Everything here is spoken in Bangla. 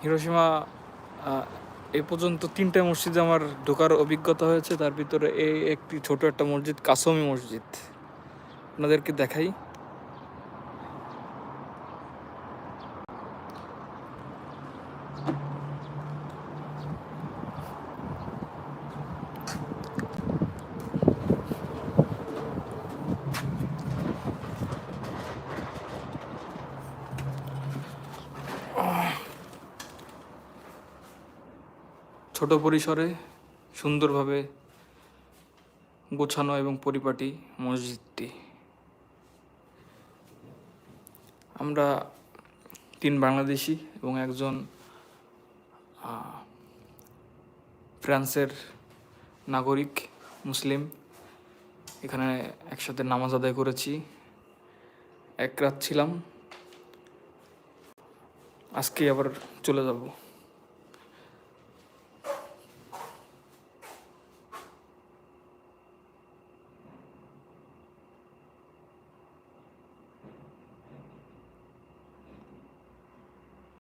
হিরোশিমা এ পর্যন্ত 3টে মসজিদে আমার ঢোকার অভিজ্ঞতা হয়েছে। তার ভিতরে এই একটি ছোট একটা মসজিদ, কাসমি মসজিদ, আপনাদেরকে দেখাই। ছোট পরিসরে সুন্দরভাবে গোছানো এবং পরিপাটি মসজিদটি। আমরা 3 বাংলাদেশি এবং একজন ফ্রান্সের নাগরিক মুসলিম এখানে একসাথে নামাজ আদায় করেছি। 1 রাত ছিলাম, আজকে আবার চলে যাব।